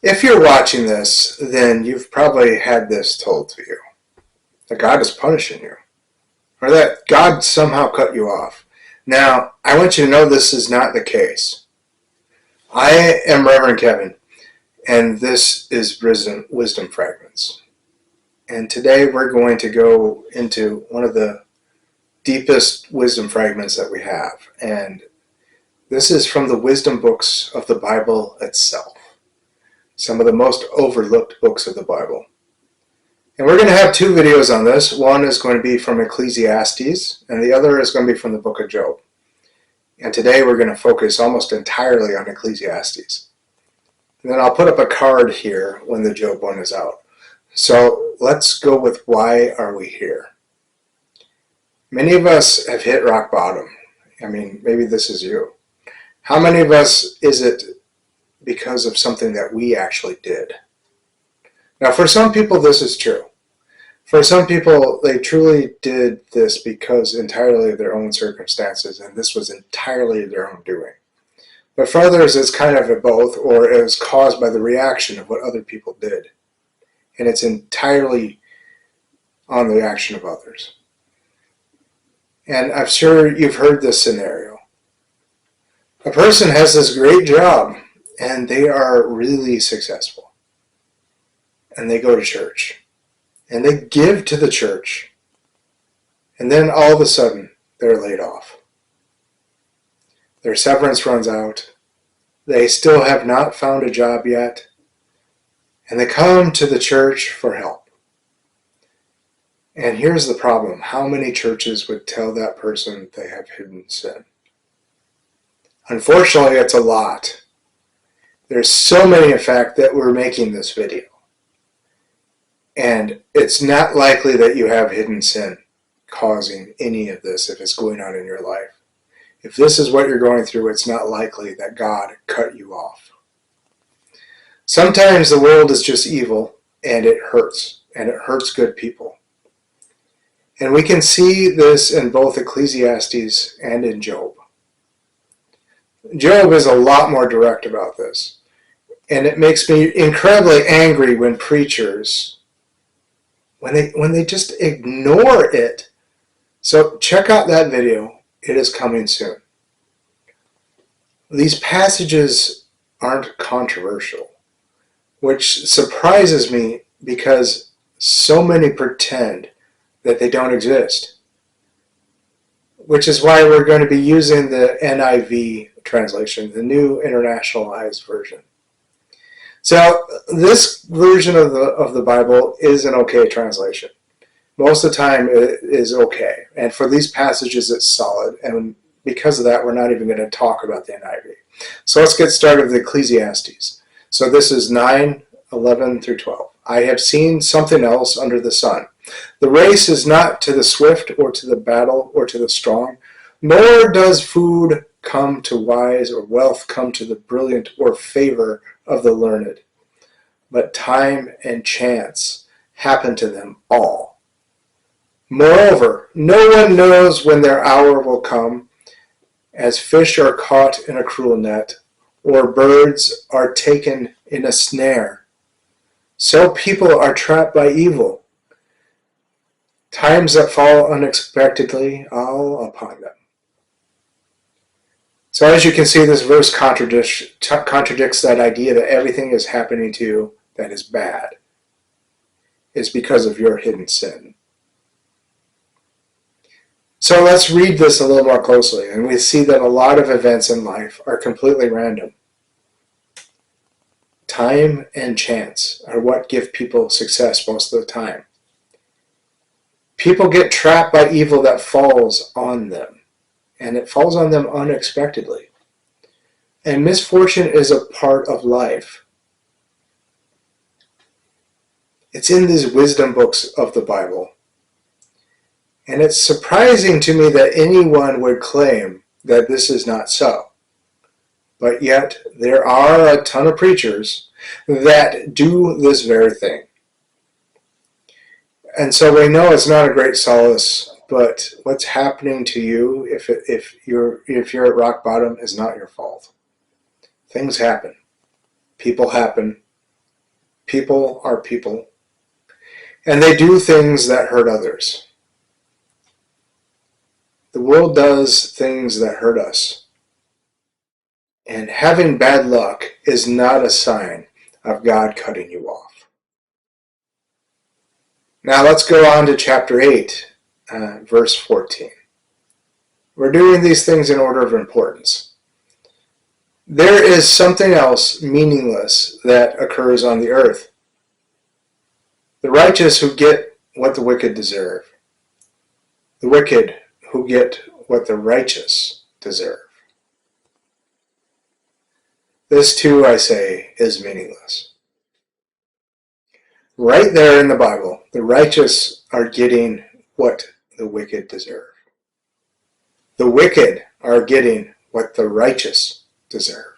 If you're watching this, then you've probably had this told to you, that God is punishing you, or that God somehow cut you off. Now, I want you to know this is not the case. I am Rev Kevin, and this is Wisdom Fragments. And today we're going to go into one of the deepest wisdom fragments that we have. And this is from the wisdom books of the Bible itself. Some of the most overlooked books of the Bible. And we're going to have two videos on this. One is going to be from Ecclesiastes, and the other is going to be from the book of Job. And today we're going to focus almost entirely on Ecclesiastes. And then I'll put up a card here when the Job one is out. So let's go with why are we here? Many of us have hit rock bottom. I mean, maybe this is you. How many of us is it because of something that we actually did? Now, for some people, this is true. For some people, they truly did this because entirely of their own circumstances, and this was entirely their own doing. But for others, it's kind of a both, or it was caused by the reaction of what other people did. And it's entirely on the action of others. And I'm sure you've heard this scenario. A person has this great job, and they are really successful. And they go to church. And they give to the church. And then all of a sudden, they're laid off. Their severance runs out. They still have not found a job yet. And they come to the church for help. And here's the problem. How many churches would tell that person they have hidden sin? Unfortunately, it's a lot. There's so many, in fact, that we're making this video. And it's not likely that you have hidden sin causing any of this if it's going on in your life. If this is what you're going through, it's not likely that God cut you off. Sometimes the world is just evil, and it hurts good people. And we can see this in both Ecclesiastes and in Job. Job is a lot more direct about this. And it makes me incredibly angry when preachers, when they just ignore it. So check out that video. It is coming soon. These passages aren't controversial, which surprises me because so many pretend that they don't exist. Which is why we're going to be using the NIV translation, the New Internationalized Version. So this version of the Bible is an okay translation. Most of the time it is okay. And for these passages it's solid. And because of that, we're not even going to talk about the NIV. So let's get started with Ecclesiastes. So this is 9:11 through 12. I have seen something else under the sun. The race is not to the swift or to the battle or to the strong, nor does food come to wise or wealth come to the brilliant or favor of the learned. But time and chance happen to them all. Moreover, no one knows when their hour will come, as fish are caught in a cruel net, or birds are taken in a snare. So people are trapped by evil. Times that fall unexpectedly all upon them. So as you can see, this verse contradicts that idea that everything is happening to you that is bad is because of your hidden sin. So let's read this a little more closely, and we see that a lot of events in life are completely random. Time and chance are what give people success most of the time. People get trapped by evil that falls on them, and it falls on them unexpectedly. And misfortune is a part of life. It's in these wisdom books of the Bible. And it's surprising to me that anyone would claim that this is not so. But yet, there are a ton of preachers that do this very thing. And so we know it's not a great solace, but what's happening to you if you're at rock bottom is not your fault. Things happen. People happen. People are people, and they do things that hurt others. The world does things that hurt us. And having bad luck is not a sign of God cutting you off. Now let's go on to chapter 8, verse 14. We're doing these things in order of importance. There is something else meaningless that occurs on the earth. The righteous who get what the wicked deserve. The wicked who get what the righteous deserve. This too, I say, is meaningless. Right there in the Bible, the righteous are getting what the wicked deserve. The wicked are getting what the righteous deserve.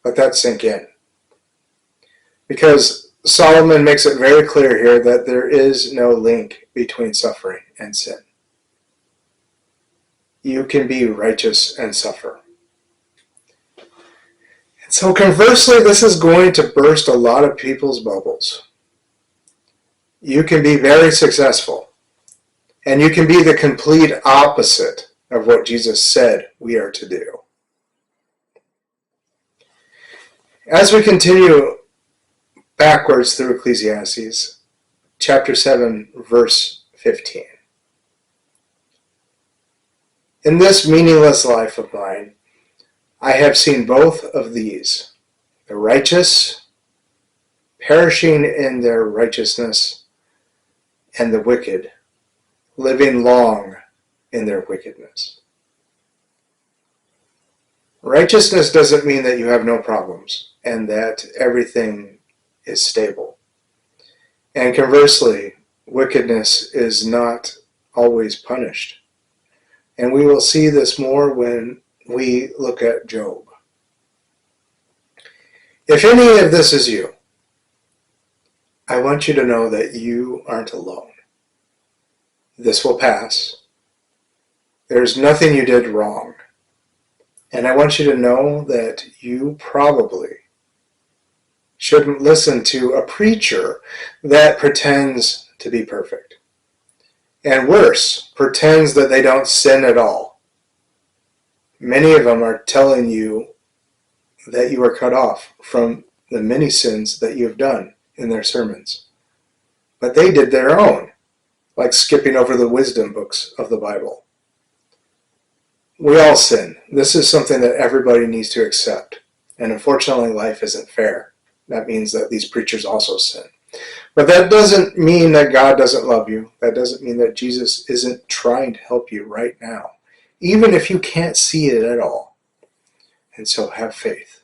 Let that sink in. Because Solomon makes it very clear here that there is no link between suffering and sin. You can be righteous and suffer. And so conversely, this is going to burst a lot of people's bubbles. You can be very successful, and you can be the complete opposite of what Jesus said we are to do. As we continue backwards through Ecclesiastes, chapter 7, verse 15. In this meaningless life of mine, I have seen both of these, the righteous perishing in their righteousness, and the wicked living long in their wickedness. Righteousness doesn't mean that you have no problems and that everything is stable. And conversely, wickedness is not always punished. And we will see this more when we look at Job. If any of this is you, I want you to know that you aren't alone. This will pass. There's nothing you did wrong. And I want you to know that you probably shouldn't listen to a preacher that pretends to be perfect. And worse, pretends that they don't sin at all. Many of them are telling you that you are cut off from the many sins that you have done in their sermons. But they did their own, like skipping over the wisdom books of the Bible. We all sin. This is something that everybody needs to accept. And unfortunately, life isn't fair. That means that these preachers also sin. But that doesn't mean that God doesn't love you. That doesn't mean that Jesus isn't trying to help you right now, even if you can't see it at all. And so have faith.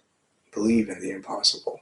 Believe in the impossible.